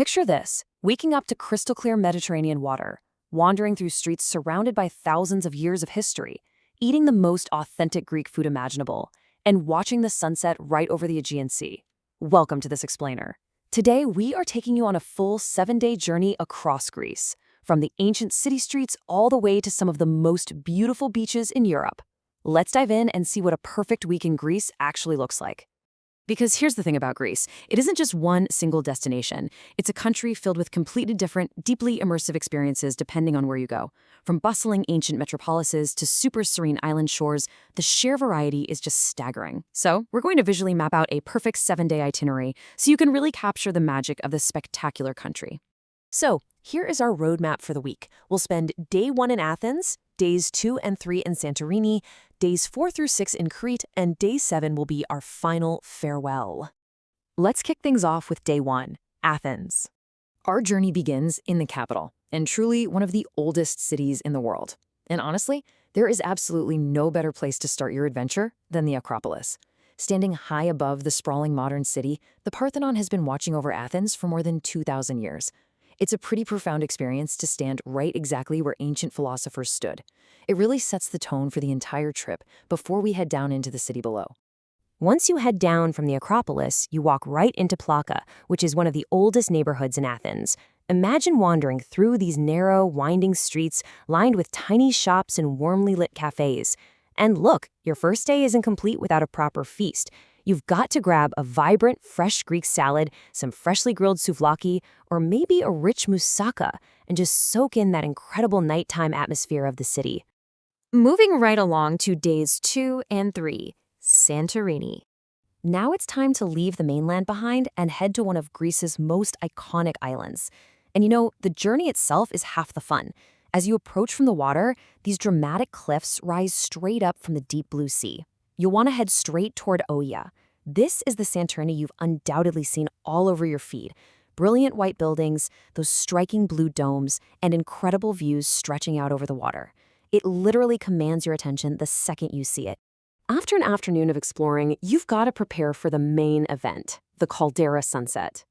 Picture this, waking up to crystal clear Mediterranean water, wandering through streets surrounded by thousands of years of history, eating the most authentic Greek food imaginable, and watching the sunset right over the Aegean Sea. Welcome to this explainer. Today, we are taking you on a full 7-day journey across Greece, from the ancient city streets all the way to some of the most beautiful beaches in Europe. Let's dive in and see what a perfect week in Greece actually looks like. Because here's the thing about Greece. It isn't just one single destination. It's a country filled with completely different, deeply immersive experiences depending on where you go. From bustling ancient metropolises to super serene island shores, the sheer variety is just staggering. So, we're going to visually map out a perfect 7-day itinerary so you can really capture the magic of this spectacular country. So, here is our roadmap for the week. We'll spend day 1 in Athens, days 2 and 3 in Santorini, days 4 through 6 in Crete, and day 7 will be our final farewell. Let's kick things off with day 1, Athens. Our journey begins in the capital, and truly one of the oldest cities in the world. And honestly, there is absolutely no better place to start your adventure than the Acropolis. Standing high above the sprawling modern city, the Parthenon has been watching over Athens for more than 2,000 years. It's a pretty profound experience to stand right exactly where ancient philosophers stood. It really sets the tone for the entire trip before we head down into the city below. Once you head down from the Acropolis, you walk right into Plaka, which is one of the oldest neighborhoods in Athens. Imagine wandering through these narrow, winding streets lined with tiny shops and warmly lit cafes. And look, your first day isn't complete without a proper feast. You've got to grab a vibrant, fresh Greek salad, some freshly grilled souvlaki, or maybe a rich moussaka, and just soak in that incredible nighttime atmosphere of the city. Moving right along to days 2 and 3, Santorini. Now it's time to leave the mainland behind and head to one of Greece's most iconic islands. And you know, the journey itself is half the fun. As you approach from the water, these dramatic cliffs rise straight up from the deep blue sea. You'll want to head straight toward Oia. This is the Santorini you've undoubtedly seen all over your feed. Brilliant white buildings, those striking blue domes, and incredible views stretching out over the water. It literally commands your attention the second you see it. After an afternoon of exploring, you've got to prepare for the main event, the caldera sunset.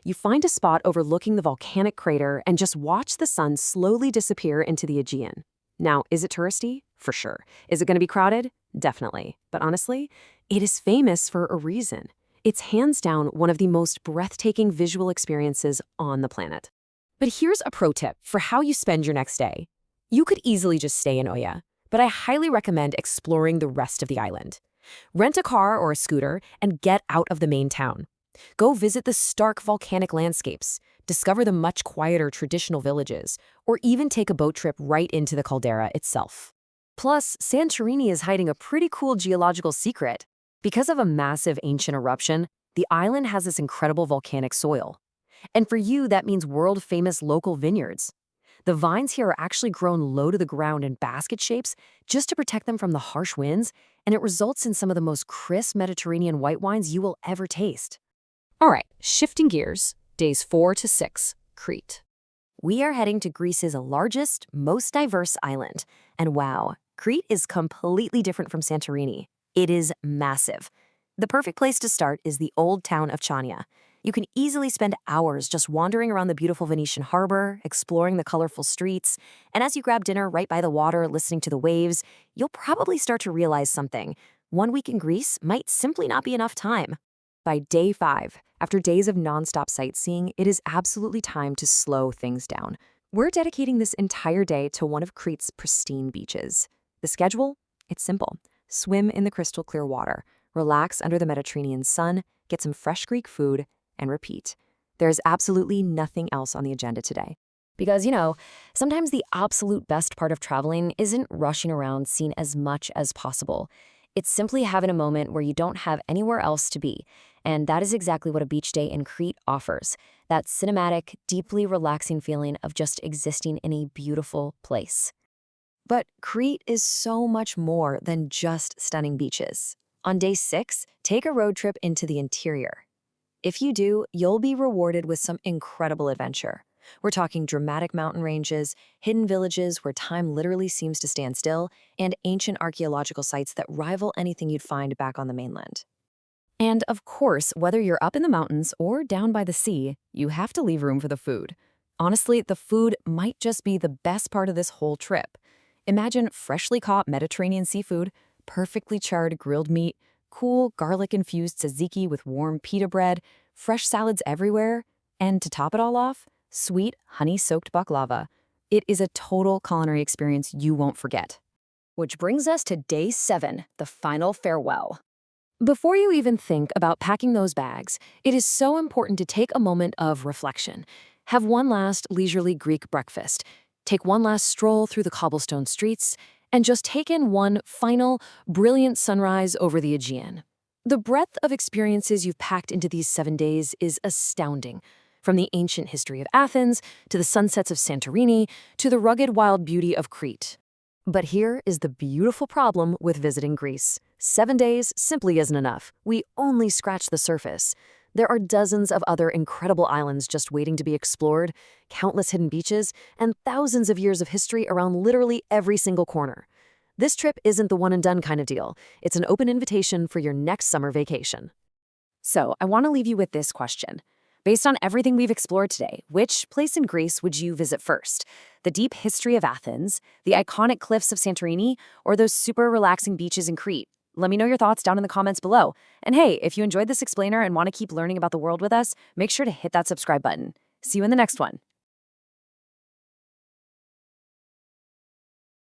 You find a spot overlooking the volcanic crater and just watch the sun slowly disappear into the Aegean. Now, is it touristy? For sure. Is it going to be crowded? Definitely. But honestly, it is famous for a reason. It's hands down one of the most breathtaking visual experiences on the planet. But here's a pro tip for how you spend your next day. You could easily just stay in Oia, but I highly recommend exploring the rest of the island. Rent a car or a scooter and get out of the main town. Go visit the stark volcanic landscapes, discover the much quieter traditional villages, or even take a boat trip right into the caldera itself. Plus, Santorini is hiding a pretty cool geological secret. Because of a massive ancient eruption, the island has this incredible volcanic soil. And for you, that means world-famous local vineyards. The vines here are actually grown low to the ground in basket shapes just to protect them from the harsh winds, and it results in some of the most crisp Mediterranean white wines you will ever taste. All right, shifting gears, days 4 to 6, Crete. We are heading to Greece's largest, most diverse island. And wow, Crete is completely different from Santorini. It is massive. The perfect place to start is the old town of Chania. You can easily spend hours just wandering around the beautiful Venetian harbor, exploring the colorful streets, and as you grab dinner right by the water, listening to the waves, you'll probably start to realize something. 1 week in Greece might simply not be enough time. By day 5, after days of nonstop sightseeing, it is absolutely time to slow things down. We're dedicating this entire day to one of Crete's pristine beaches. The schedule? It's simple. Swim in the crystal clear water, relax under the Mediterranean sun, get some fresh Greek food, and repeat. There's absolutely nothing else on the agenda today. Because, you know, sometimes the absolute best part of traveling isn't rushing around seeing as much as possible. It's simply having a moment where you don't have anywhere else to be. And that is exactly what a beach day in Crete offers. That cinematic, deeply relaxing feeling of just existing in a beautiful place. But Crete is so much more than just stunning beaches. On day 6, take a road trip into the interior. If you do, you'll be rewarded with some incredible adventure. We're talking dramatic mountain ranges, hidden villages where time literally seems to stand still, and ancient archaeological sites that rival anything you'd find back on the mainland. And of course, whether you're up in the mountains or down by the sea, you have to leave room for the food. Honestly, the food might just be the best part of this whole trip. Imagine freshly caught Mediterranean seafood, perfectly charred grilled meat, cool garlic-infused tzatziki with warm pita bread, fresh salads everywhere, and to top it all off, sweet honey-soaked baklava. It is a total culinary experience you won't forget. Which brings us to day 7, the final farewell. Before you even think about packing those bags, it is so important to take a moment of reflection. Have one last leisurely Greek breakfast. Take one last stroll through the cobblestone streets, and just take in one final, brilliant sunrise over the Aegean. The breadth of experiences you've packed into these 7 days is astounding. From the ancient history of Athens, to the sunsets of Santorini, to the rugged wild beauty of Crete. But here is the beautiful problem with visiting Greece. 7 days simply isn't enough. We only scratch the surface. There are dozens of other incredible islands just waiting to be explored, countless hidden beaches, and thousands of years of history around literally every single corner. This trip isn't the one-and-done kind of deal. It's an open invitation for your next summer vacation. So, I want to leave you with this question. Based on everything we've explored today, which place in Greece would you visit first? The deep history of Athens, the iconic cliffs of Santorini, or those super relaxing beaches in Crete? Let me know your thoughts down in the comments below. And hey, if you enjoyed this explainer and want to keep learning about the world with us, make sure to hit that subscribe button. See you in the next one.